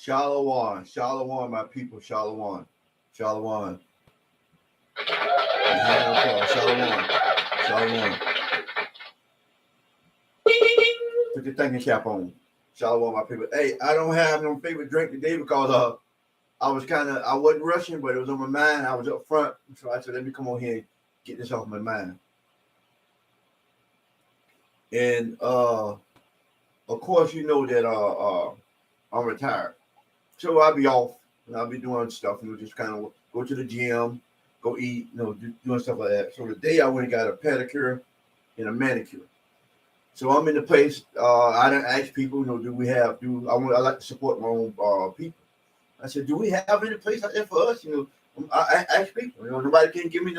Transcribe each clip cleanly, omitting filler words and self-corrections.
Shalom, shalom, my people, shalom, shalom. Shalom, shalom. Put your thinking cap on. Shalom, my people. Hey, I don't have no favorite drink today because I wasn't rushing, but it was on my mind. I was up front, so I said, let me come on here and get this off my mind. And of course, you know that I'm retired, so I'll be off and I'll be doing stuff, just kind of go to the gym, go eat, doing stuff like that. So today I went and got a pedicure and a manicure. So I'm in the place. I didn't ask people, I like to support my own people. I said, do we have any place out there for us? I ask people. Nobody can give me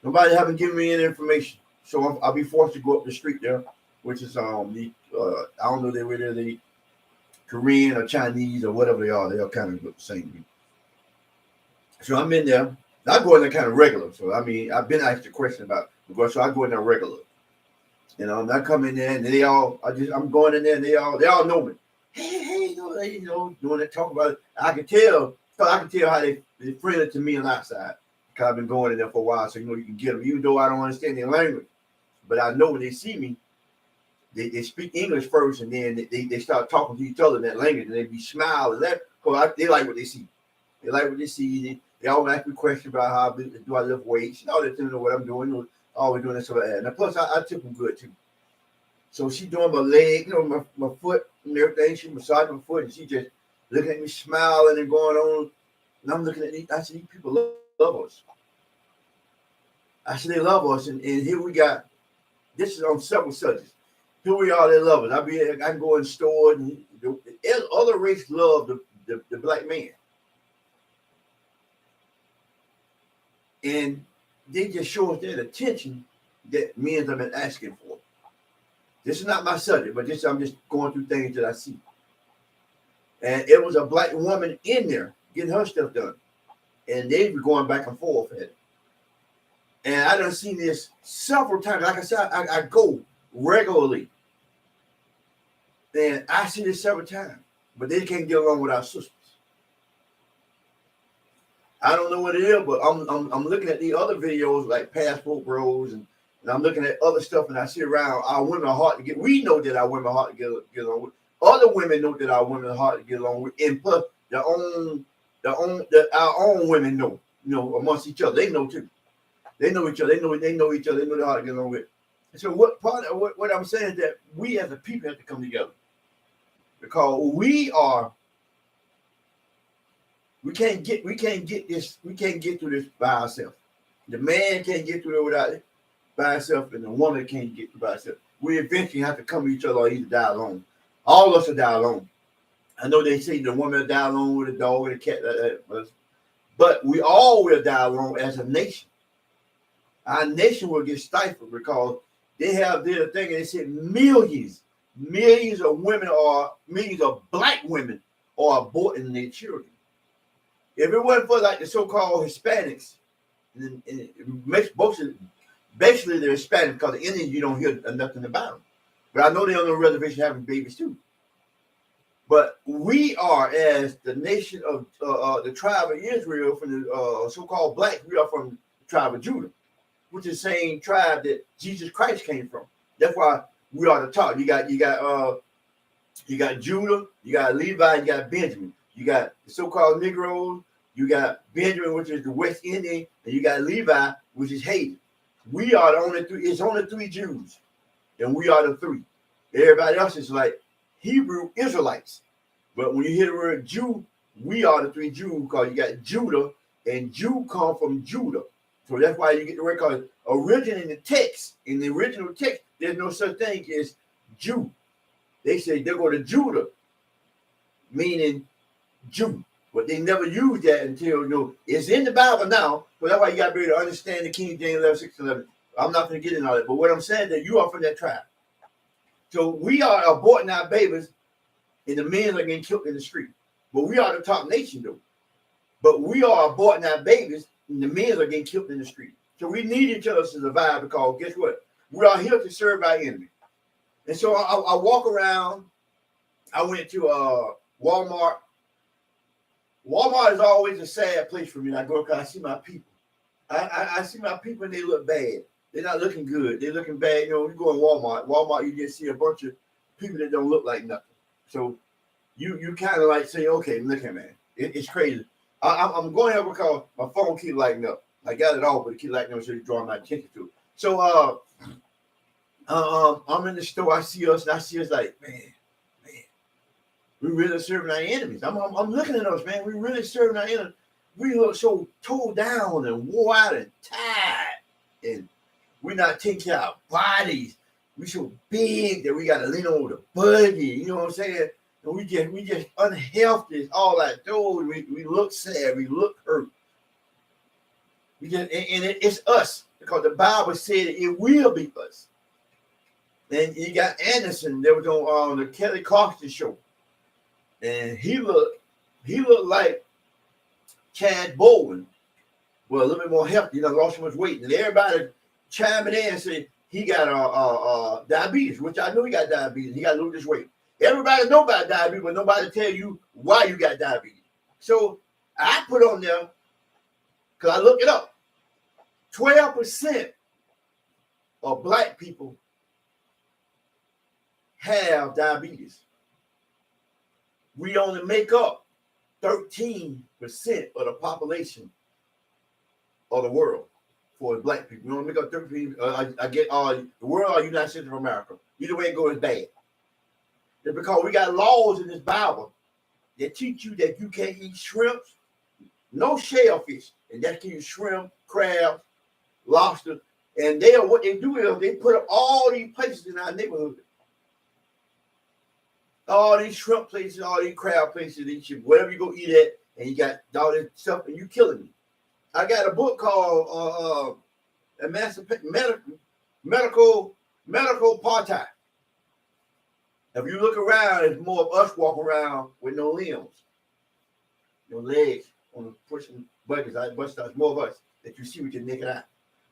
nobody haven't given me any information. So I'll be forced to go up the street there, which is I don't know whether they Korean or Chinese or whatever they are. They all kind of look the same. So I'm in there. I go in there kind of regular. So I've been asked a question about so I go in there regular. I come in there and I'm going in there and they all know me. Hey, doing it, talk about it. I can tell how they're friendly to me on that side. Because I've been going in there for a while, so you can get them, even though I don't understand their language. But I know when they see me, they speak English first, and then they start talking to each other in that language, and they be smiling. They like what they see. They like what they see. They always ask me questions about how do I lift weights and all that. Know what I'm doing. Always doing this sort of that. And plus, I tip them good too. So she doing my leg, my foot and everything. She massaging my foot, and she just looking at me, smiling and going on. And I'm looking at these. I said, these people love us. I said, they love us, and here we got. This is on several subjects. Here we are, they love us. I can go in stores, and the other race love the black man, and they just show us that attention that men have been asking for. This is not my subject, but I'm just going through things that I see. And it was a black woman in there getting her stuff done, and they were going back and forth at it. And I done seen this several times. Like I said, I go regularly. And I see this several times. But they can't get along with our sisters. I don't know what it is, but I'm looking at the other videos like Passport Bros, and I'm looking at other stuff, and I see around our women are hard to get. We know that our women are hard to get along with. Other women know that our women are hard to get along with. And plus, our own women know, amongst each other. They know too. They know each other. They know each other. They know how to get along with. So what I'm saying is that we as a people have to come together, because we can't get through this by ourselves. The man can't get through it without it by himself, and the woman can't get through by herself. We eventually have to come to each other or either die alone. All of us will die alone. I know they say the woman will die alone with a dog and a cat, but we all will die alone as a nation. Our nation will get stifled because they have their thing, and they said millions of women millions of black women are aborting their children. If it wasn't for like the so-called Hispanics, and basically they're Hispanic, because the Indians you don't hear nothing about them. But I know they're on the reservation having babies too. But we are, as the nation of the tribe of Israel, from the so-called blacks, we are from the tribe of Judah, which is the same tribe that Jesus Christ came from. That's why we are the top. You got Judah, you got Levi, you got Benjamin. You got the so-called Negroes, you got Benjamin, which is the West Indian, and you got Levi, which is Haiti. We are the only three. It's only three Jews, and we are the three. Everybody else is like Hebrew Israelites. But when you hear the word Jew, we are the three Jews, because you got Judah, and Jew come from Judah. So that's why you get the word, because originally in the original text, there's no such thing as Jew. They say they go to Judah, meaning Jew, but they never used that until it's in the Bible now. So that's why you got to be able to understand the King James 11:6-11. I'm not going to get into all that, but what I'm saying is that you are from that tribe. So we are aborting our babies, and the men are getting killed in the street. But we are the top nation, though. But we are aborting our babies, and the men are getting killed in the street. So we need each other to survive, because guess what? We are here to serve our enemy. And so I walk around. I went to Walmart. Walmart is always a sad place for me. I go because I see my people. I see my people and they look bad. They're not looking good. They're looking bad. You know, you go in Walmart, you just see a bunch of people that don't look like nothing. So you kind of like say, okay, look here, man. It's crazy. I'm going here because my phone keep lighting up. I got it off, but it keep lighting up, so you draw my attention to it. So I'm in the store. I see us like, man, we really serving our enemies. I'm looking at us, man. We really serving our enemies. We look so tore down and wore out and tired, and we're not taking care of our bodies. We so big that we got to lean over the buggy. You know what I'm saying? And we just unhealthy. It's all like those. We look sad. We look hurt. It's us because the Bible said it will be us. And you got Anderson that was on the Kelly Clarkson show, and he looked like Chad Bowen, well, a little bit more healthy. You know, lost so much weight, and everybody chiming in and say he got diabetes, which I know he got diabetes. He got to lose this weight. Everybody know about diabetes, but nobody tell you why you got diabetes. So I put on there because I looked it up. 12% of black people have diabetes. We only make up 13% of the population of the world for black people. We only make up 13%. I get the world or United States of America. Either way it goes, it's bad. It's because we got laws in this Bible that teach you that you can't eat shrimps, no shellfish, and that's can shrimp, crabs, lobster. And what they do is they put up all these places in our neighborhood. All these shrimp places, all these crab places, whatever you go eat at, and you got all this stuff, and you killing me. I got a book called Medical Apartheid. If you look around, it's more of us walking around with no limbs, no legs, on pushing buttons. It's more of us that you see with your naked eye.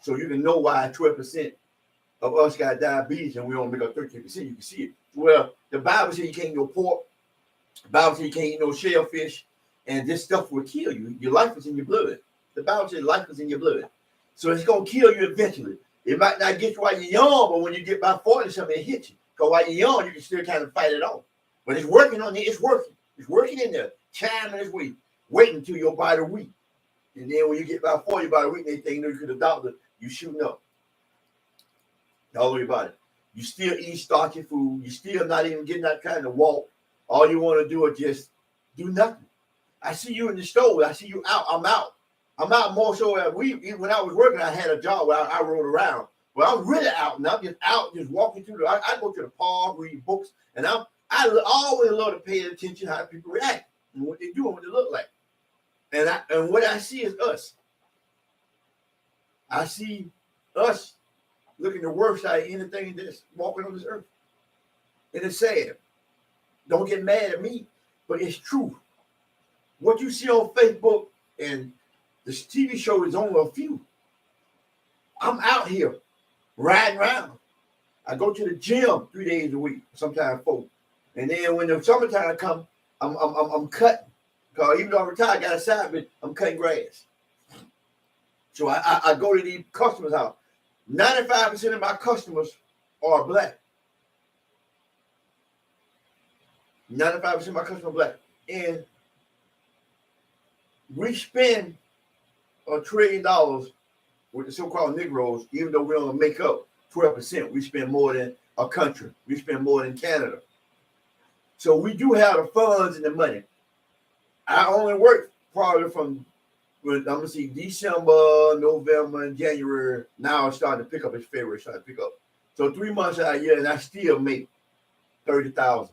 So you can know why 12% of us got diabetes and we only make up 13%. You can see it. Well, the Bible says you can't eat no pork. The Bible says you can't eat no shellfish, and this stuff will kill you. Your life is in your blood. The Bible says life is in your blood. So it's going to kill you eventually. It might not get you while you're young, but when you get about 40 something, it hits you. Because while you're young, you can still kind of fight it off. But it's working on it. It's working. It's working in there. Chiming its way. Waiting until your body weak. And then when you get about 40, body weak, they think you to the doctor, you shooting up. Don't worry about it. You still eat starchy food. You still not even getting that kind of walk. All you want to do is just do nothing. I see you in the store. I see you out. I'm out. I'm out more so when I was working, I had a job where I rode around. Well, I'm really out and I'm just out, just walking through I go to the park, read books, and I always love to pay attention how people react and what they do and what they look like. And what I see is us. I see us looking the worst out of anything that's walking on this earth. And it's sad. Don't get mad at me, but it's true. What you see on Facebook and the TV show is only a few. I'm out here riding around. I go to the gym 3 days a week, sometimes 4. And then when the summertime comes, I'm cutting. Because even though I'm retired, I got a side bit, I'm cutting grass. So I go to these customers' house. 95% of my customers are black. 95% of my customers are black. And we spend $1 trillion with the so-called Negroes, even though we only make up 12%. We spend more than a country. We spend more than Canada. So we do have the funds and the money. I only work probably from, I'm going to see December, November, and January. Now it's starting to pick up. It's February starting to pick up. So 3 months out of the year, and I still make $30,000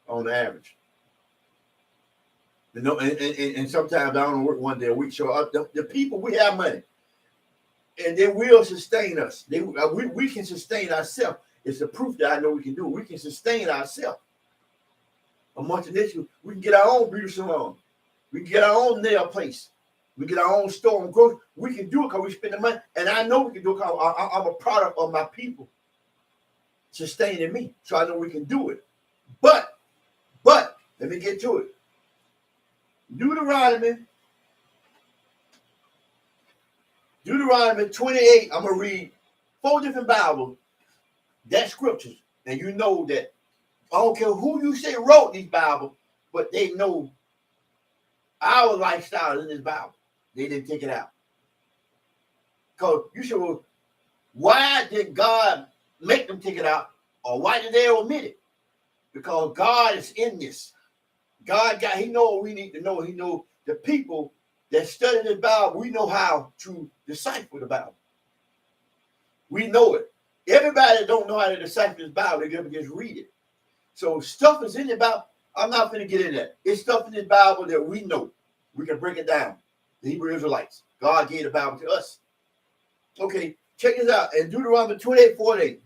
on average. You know, and sometimes I only work 1 day a week. So the people, we have money. And they will sustain us. We can sustain ourselves. It's a proof that I know we can do it. We can sustain ourselves. Amongst the issue, we can get our own beauty salon. We can get our own nail place. We get our own store and grocery. We can do it because we spend the money. And I know we can do it because I'm a product of my people sustaining me. So I know we can do it. But let me get to it. Deuteronomy 28. I'm going to read 4 different Bibles, that scriptures. And you know that I don't care who you say wrote these Bibles, but they know our lifestyle in this Bible. They didn't take it out. Because you say, well, why did God make them take it out? Or why did they omit it? Because God is in this. He know what we need to know. He know the people that study the Bible, we know how to decipher the Bible. We know it. Everybody that don't know how to decipher this Bible, they just read it. So stuff is in the Bible. I'm not going to get into that. It's stuff in the Bible that we know. We can break it down. The Hebrew Israelites. God gave the Bible to us. Okay, check this out. In Deuteronomy 28:48,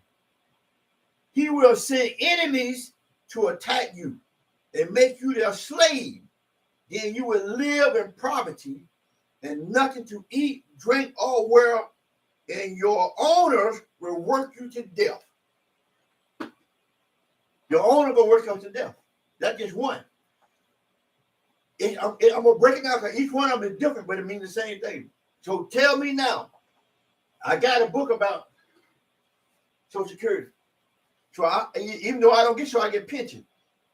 he will send enemies to attack you and make you their slave. Then you will live in poverty and nothing to eat, drink, or wear, and your owners will work you to death. Your owner will work you to death. That's just one. I'm going to break it down because each one of them is different, but it means the same thing. So tell me now. I got a book about Social Security. So even though I don't get so I get pension.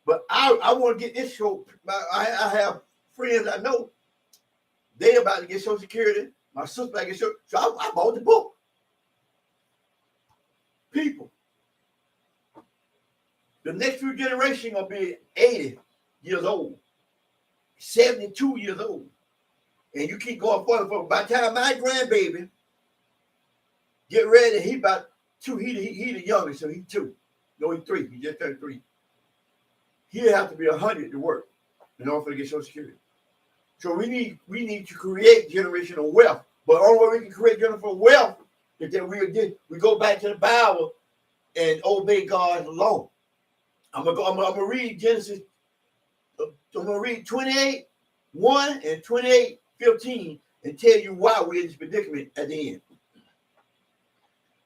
But I want to get this show. I have friends I know. They about to get Social Security. My sister about to get Social. So I bought the book. People. The next few generations going to be 80 years old. 72 years old. And you keep going forward. By the time my grandbaby get ready, he about 2. He the youngest, so he's 2. No, he's 3. He just turned 3. He'll have to be 100 to work in order to get Social Security. So we need to create generational wealth. But the only way we can create generational wealth is that we go back to the Bible and obey God's law. I'm gonna read Genesis. I'm gonna read 28:1 and 28:15 and tell you why we're in this predicament at the end.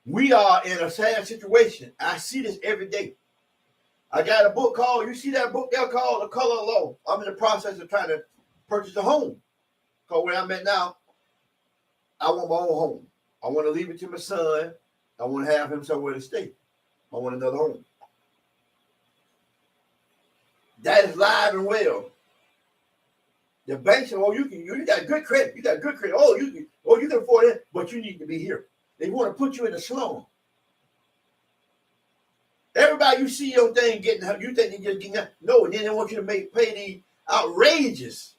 We are in a sad situation. I see this every day. I got a book called, you see that book there called The Color of Law. I'm in the process of trying to purchase a home. Because where I'm at now, I want my own home. I want to leave it to my son. I want to have him somewhere to stay. I want another home. That is live and well. The bank said, oh, you got good credit. You got good credit. You can afford it, but you need to be here. They want to put you in the slum. Everybody you see your thing getting, you think they just getting out. No, and then they want you to pay the outrageous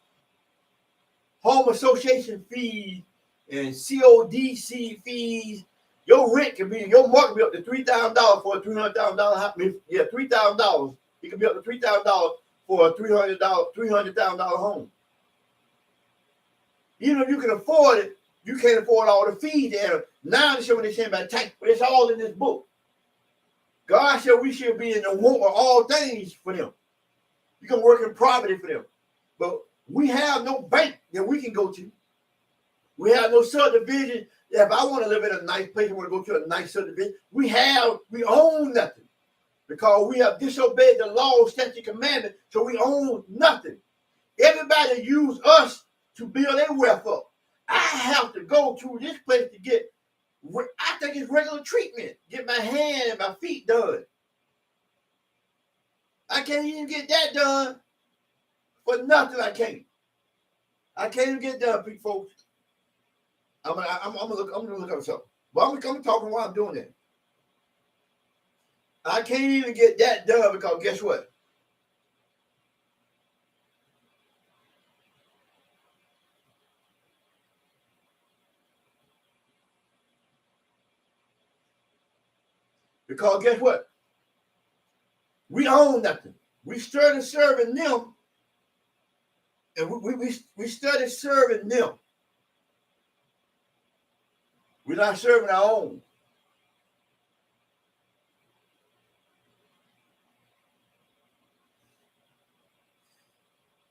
home association fees and CODC fees. Your rent can be, your market be up to $3,000 for a $300,000 house. Yeah, $3,000. It can be up to $3,000 for a $300,000 home. Even if you can afford it, you can't afford all the fees there. Now they show what they're saying about tax, but it's all in this book. God said we should be in the want of all things for them. You can work in poverty for them. But we have no bank that we can go to. We have no subdivision. If I want to live in a nice place, I want to go to a nice subdivision. We own nothing. Because we have disobeyed the law, statute, commandment, so we own nothing. Everybody use us to build their wealth up. I have to go to this place to get, I think it's regular treatment. Get my hand and my feet done. I can't even get that done for nothing. I can't even get done, people, folks. I'm gonna look up something. But I'm talking while I'm doing that. I can't even get that done because guess what? Because guess what? We own nothing. We started serving them, and we started serving them. We're not serving our own.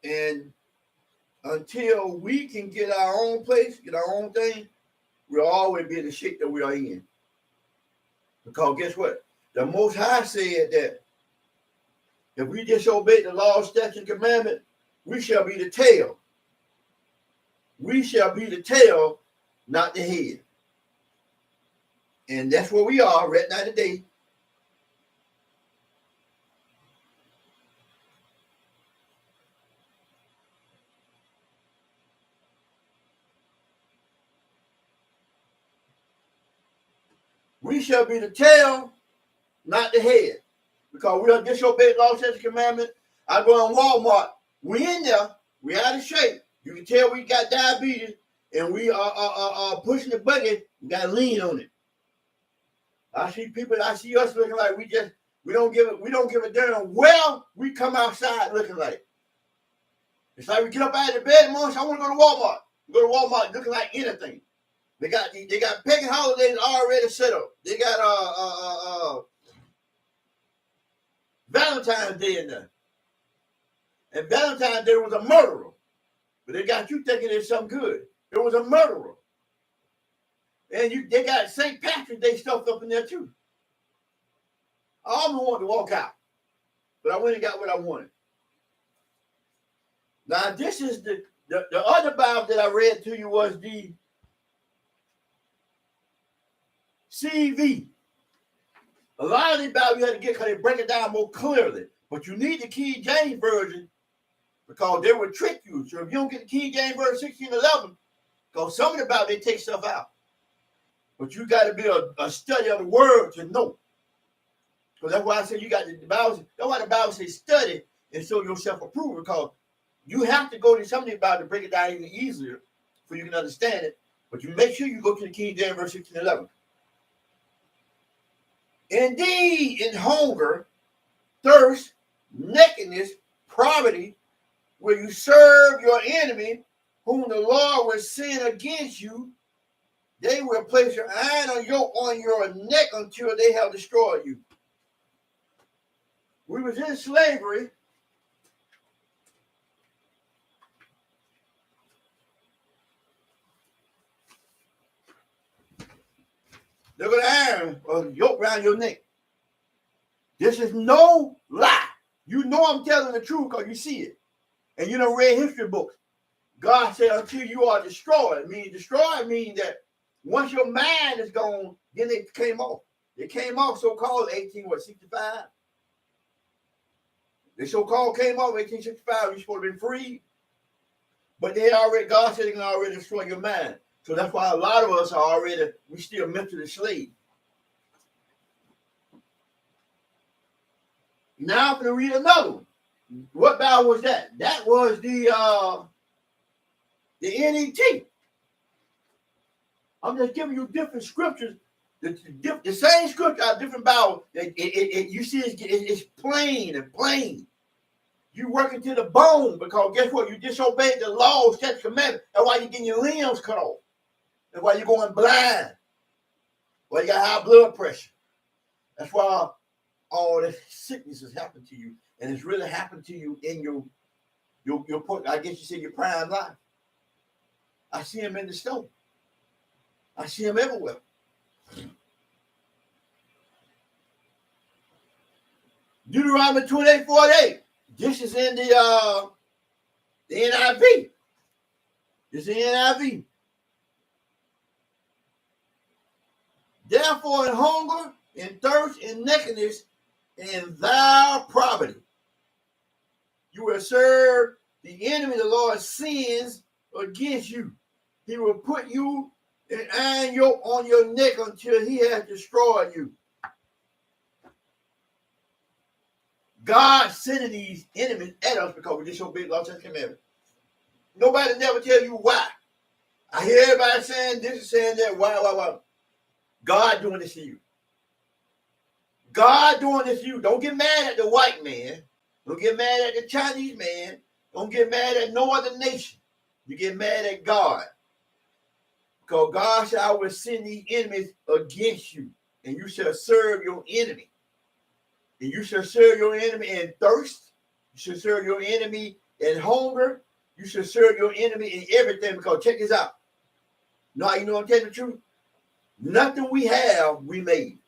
And until we can get our own place, get our own thing, we'll always be in the shape that we are in. Because guess what? The Most High said that if we disobey the law, statute, and commandment, we shall be the tail we shall be the tail, not the head. And that's where we are right now today. We shall be the tail, not the head. Because we are disobeying law, statutes, commandment. I go in Walmart. We in there. We out of shape. You can tell we got diabetes, and we are pushing the buggy. We got lean on it. I see people. I see us looking like we don't give a damn. Well, we come outside looking like. It's like we get up out of the bed in the morning. So I want to go to Walmart. Go to Walmart looking like anything. They got pagan holidays already set up. They got Valentine's Day in there. And Valentine's Day was a murderer. But they got you thinking it's something good. It was a murderer. And they got St. Patrick's Day stuffed up in there too. I almost wanted to walk out. But I went and got what I wanted. Now this is the other Bible that I read to you was the CV. A lot of these Bibles you had to get because they break it down more clearly. But you need the King James Version because they will trick you. So if you don't get the King James Version 1611, because some of the Bible, they take stuff out. But you got to be a study of the word to know. Because that's why I said you got the Bible. That's why the Bible says study and show yourself approved. Because you have to go to some of these Bibles to break it down even easier so you can understand it. But you make sure you go to the King James Version 1611. Indeed, in hunger, thirst, nakedness, poverty, will you serve your enemy, whom the Lord will send against you. They will place your iron yoke on your neck until they have destroyed you. We was in slavery. They're going to iron a yoke around your neck. This is no lie. You know I'm telling the truth because you see it. And you don't read history books. God said until you are destroyed. Destroyed means that once your mind is gone, then they came off. They came off so-called 1865. They so-called came off 1865. You're supposed to be free. But God said they can already destroy your mind. So that's why a lot of us are we still mentally slaves. Now I'm going to read another one. What Bible was that? That was the NET. I'm just giving you different scriptures. The same scripture out of different Bible. You see it's plain and plain. You working to the bone because guess what? You disobeyed the law, statutes, commandments. That's why you're getting your limbs cut off. That's why you're going blind. Why you got high blood pressure. That's why all this sickness has happened to you. And it's really happened to you in your I guess you say your prime life. I see him in the store. I see him everywhere. Deuteronomy 28:48. This is in the NIV. This is the NIV. Therefore, in hunger, in thirst, in nakedness, in thy poverty, you will serve the enemy the Lord sends against you. He will put you an iron yoke on your neck until he has destroyed you. God sending these enemies at us because we disobeyed law, statutes, commandments. Nobody never tell you why. I hear everybody saying this is saying that. Why? God doing this to you. God doing this to you. Don't get mad at the white man. Don't get mad at the Chinese man. Don't get mad at no other nation. You get mad at God. Because God said, I will send these enemies against you, and you shall serve your enemy. And you shall serve your enemy in thirst. You shall serve your enemy in hunger. You shall serve your enemy in everything. Because check this out. Now, you know I'm telling the truth? Nothing we have, we made.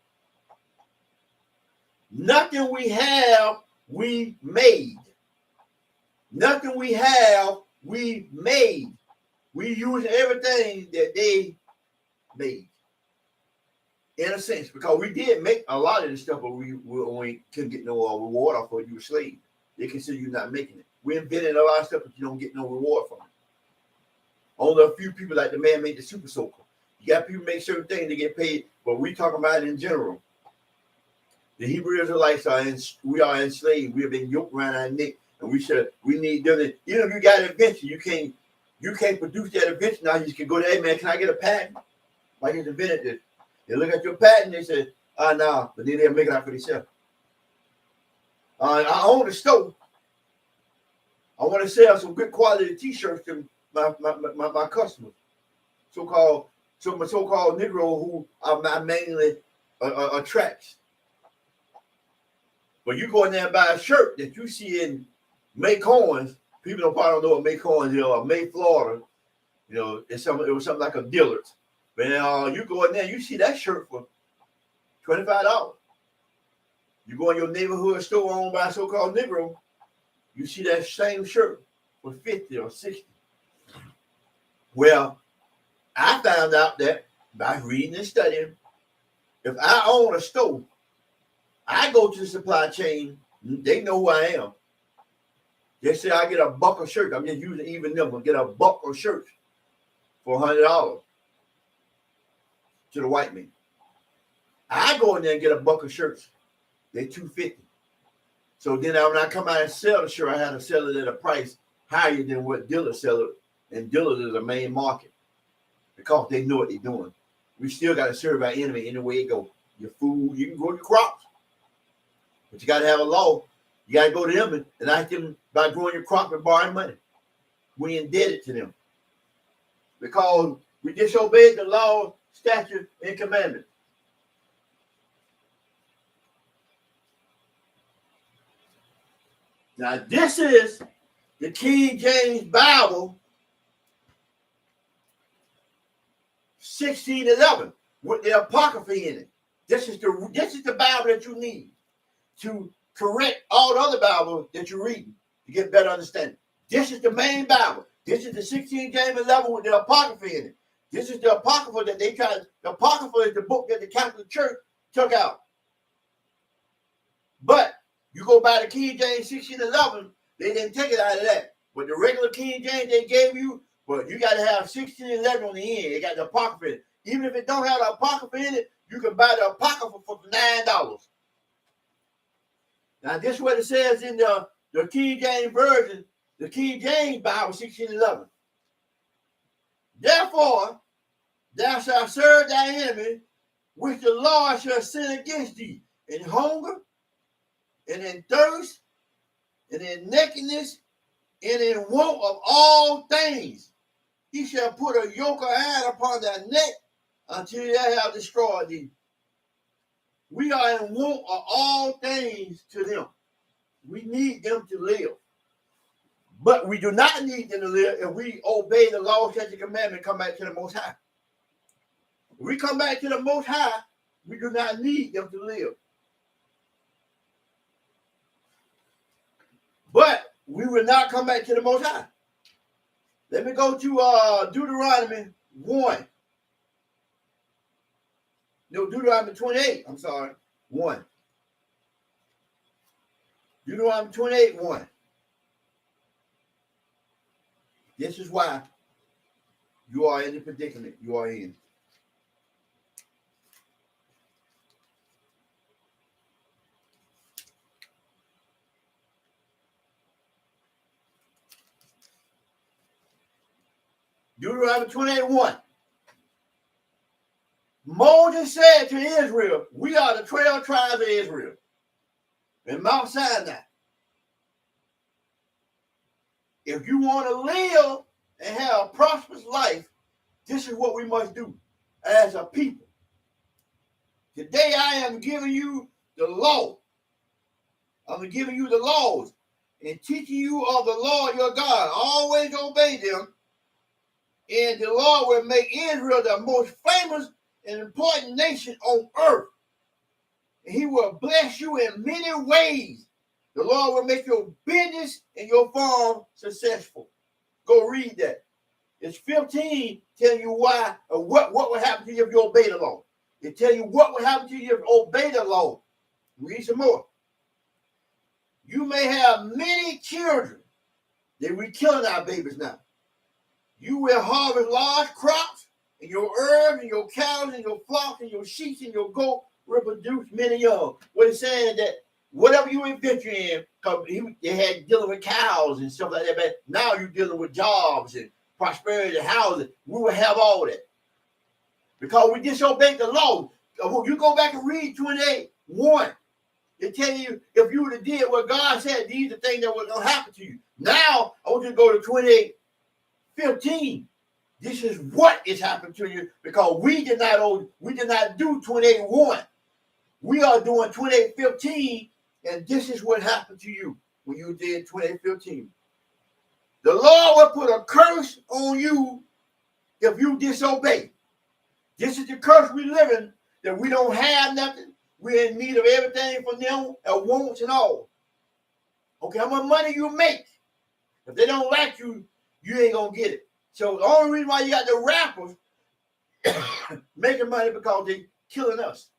Nothing we have, we made. Nothing we have, we made. We use everything that they made, in a sense, because we did make a lot of this stuff, but we couldn't get no reward off of it. You were slave. They consider you not making it. We invented a lot of stuff, but you don't get no reward from it. Only a few people, like the man made the super soaker. You got people make certain things to get paid, but we talking about it in general. The Hebrew Israelites we are enslaved. We have been yoked around our neck, and we need them. Even if you got an invention, you can't produce that invention. Now you just can go to, hey man, can I get a patent? Like he's invented this. They look at your patent, they say, nah, but then they'll make it out for themselves. I own a store. I want to sell some good quality t-shirts to my customers. So-called Negro who I mainly attracts. But you go in there and buy a shirt that you see in Macon. People probably don't know what Macon is, or May, Florida. You know, it was something like a Dillard's. But you go in there, you see that shirt for $25. You go in your neighborhood store owned by a so-called Negro, you see that same shirt for $50 or $60. Well, I found out that by reading and studying, if I own a store, I go to the supply chain, they know who I am. They say I get a buck of shirts. I'm just using even number. Get a buck of shirts for $100 to the white man. I go in there and get a buck of shirts. They're $250. So then when I come out and sell the shirt, I have to sell it at a price higher than what dealers sell it. And dealers is the main market because they know what they're doing. We still got to serve our enemy any way it goes. Your food, you can grow your crops. But you got to have a law. You got to go to them and ask them about growing your crop and borrowing money. We indebted to them because we disobeyed the law, statute, and commandment. Now, this is the King James Bible 1611 with the Apocrypha in it. This is the Bible that you need to correct all the other Bibles that you're reading to get better understanding. This is the main Bible. This is the 16 James 11 with the Apocrypha in it. This is the Apocrypha that they tried. The Apocrypha is the book that the Catholic Church took out. But you go by the King James 1611, they didn't take it out of that. But the regular King James they gave you, but you got to have 1611 on the end. It got the Apocrypha in it. Even if it don't have the Apocrypha in it, you can buy the Apocrypha for $9. Now, this is what it says in the King James Version, the King James Bible 1611. Therefore, thou shalt serve thy enemy, which the Lord shall send against thee in hunger, and in thirst, and in nakedness, and in want of all things. He shall put a yoke of iron upon thy neck until they have destroyed thee. We are in want of all things to them. We need them to live. But we do not need them to live if we obey the law, statute, and commandment, come back to the Most High. If we come back to the Most High, we do not need them to live. But we will not come back to the Most High. Let me go to Deuteronomy 1. No, Deuteronomy 28. I'm sorry. 1. Deuteronomy 28, 1. This is why you are in the predicament you are in. Deuteronomy 28, 1. Moses said to Israel, we are the 12 tribes of Israel in Mount Sinai. If you want to live and have a prosperous life, this is what we must do as a people. Today I am giving you the law. I'm giving you the laws and teaching you of the Lord your God. Always obey them. And the Lord will make Israel the most famous and important nation on earth. And he will bless you in many ways. The Lord will make your business and your farm successful. Go read that. It's 15 telling you why or what will happen to you if you obey the law. It tells you what will happen to you if you obey the law. Read some more. You may have many children. We're killing our babies now. You will harvest large crops, and your herbs, and your cows, and your flocks, and your sheep, and your goat will produce many young. What it's saying is that whatever you venture in, because they had dealing with cows and stuff like that, but now you're dealing with jobs and prosperity and housing. We will have all that. Because we disobeyed the law. You go back and read 28:1. It tell you if you would have did what God said, these are the things that were going to happen to you. Now, I want you to go to 28:15. This is what is happening to you because we did not do 28:1. We are doing 28:15, and this is what happened to you when you did 28:15. The Lord will put a curse on you if you disobey. This is the curse we live in, that we don't have nothing. We're in need of everything from them and wants and all. Okay, how much money you make? If they don't like you, you ain't going to get it. So the only reason why you got the rappers making money because they killing us.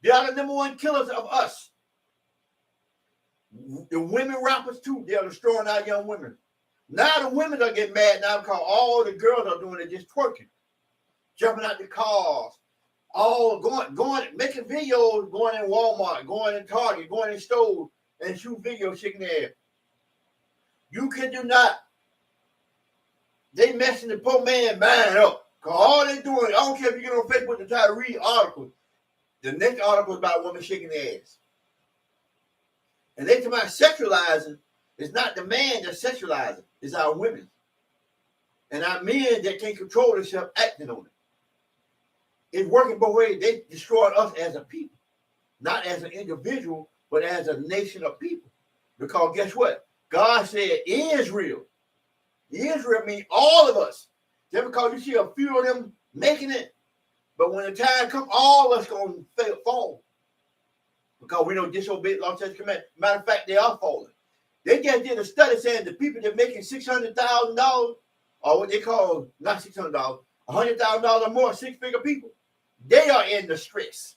They are the number one killers of us. The women rappers too, they are destroying our young women. Now the women are getting mad now because all the girls are doing it just twerking. Jumping out the cars. All going, making videos, going in Walmart, going in Target, going in stores, and shoot videos shaking their head. You can do not. They messing the poor man mind up. Because all they doing, I don't care if you get on Facebook and try to read articles. The next article is about women shaking their ass. And they talk about sexualizing. It's not the man that's sexualizing. It's our women. And our men that can't control themselves acting on it. It's working both ways. They destroyed us as a people. Not as an individual, but as a nation of people. Because guess what? God said Israel. Israel means all of us. Just because you see a few of them making it, but when the time comes, all of us going to fall. Because we don't disobey the law, statutes, and commandments. Matter of fact, they are falling. They just did a study saying the people that are making $600,000, or what they call, not $600, $100,000 or more, six-figure people, they are in the stress.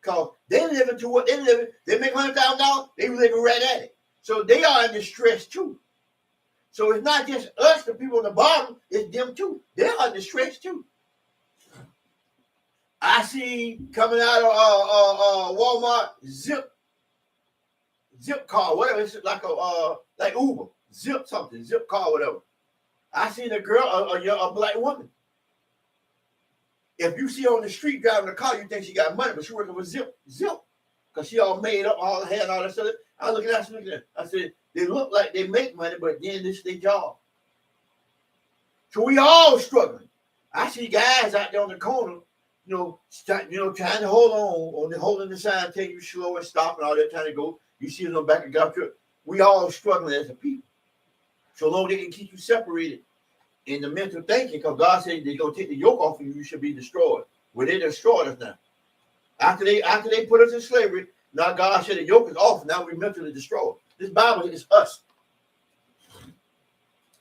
Because they living to what they living. They make $100,000, they living right at it. So they are in the stress too. So it's not just us, the people on the bottom, it's them too. They're under stress too. I see coming out of Walmart, zip car, whatever. It's like like Uber, zip something, zip car, whatever. I seen a girl, a black woman. If you see her on the street driving a car, you think she got money, but she working with zip, because she all made up, all had all that stuff. I look at that, I said, they look like they make money, but then this is their job. So we all struggling. I see guys out there on the corner, trying to hold on, holding the sign, telling you slow and stop and all that, trying to go. You see them back and got truck. We all struggling as a people. So long they can keep you separated in the mental thinking, because God said they're gonna take the yoke off of you, you should be destroyed. Well, they destroyed us now. After they put us in slavery, now God said the yoke is off. Now we're mentally destroyed. This Bible is us.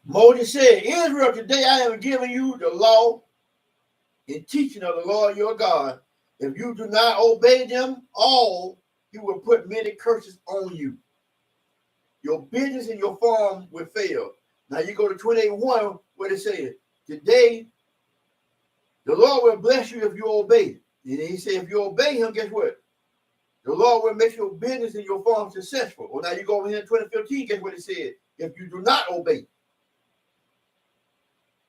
Moses said, Israel, today I have given you the law and teaching of the Lord your God. If you do not obey them all, he will put many curses on you. Your business and your farm will fail. Now you go to 28:1, where it says, today the Lord will bless you if you obey. And he said, if you obey him, guess what? The Lord will make your business and your farm successful. Well, now you go over here in 2015, guess what it said? If you do not obey.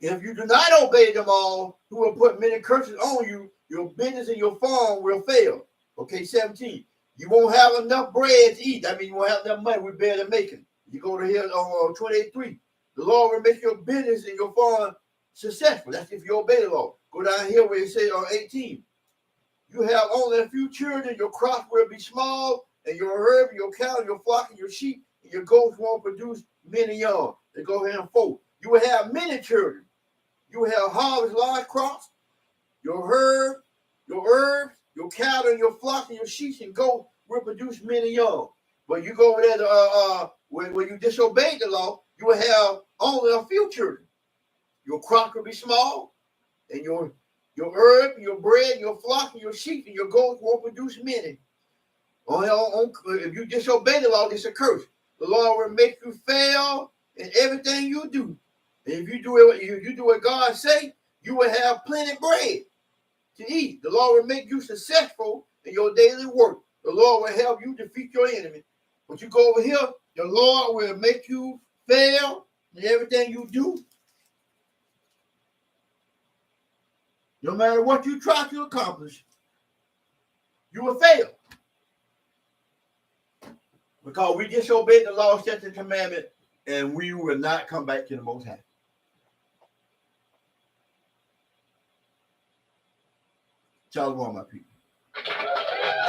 If you do not obey them all, who will put many curses on you, your business and your farm will fail. Okay, 17. You won't have enough bread to eat. I mean, you won't have enough money. We're barely making. You go to here on 28:3. The Lord will make your business and your farm successful. That's if you obey the law. Go down here where it says on 18. You have only a few children, your crops will be small, and your herb, your cow, your flock, and your sheep, and your goats won't produce many young. They go here and 4. You will have many children. You will have harvest large crops, your herb, your herbs, your cattle, and your flock, and your sheep and goats will produce many young. But you go over there to when you disobey the law, you will have only a few children. Your crop will be small, and your herb, your bread, your flock, and your sheep, and your goats won't produce many. If you disobey the law, it's a curse. The Lord will make you fail in everything you do. And if you do what God say, you will have plenty bread to eat. The Lord will make you successful in your daily work. The Lord will help you defeat your enemy. But you go over here, the Lord will make you fail in everything you do. No matter what you try to accomplish, you will fail. Because we disobeyed the law, statutes, and commandment, and we will not come back to the Most High. Shalom, my people.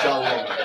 Shalom.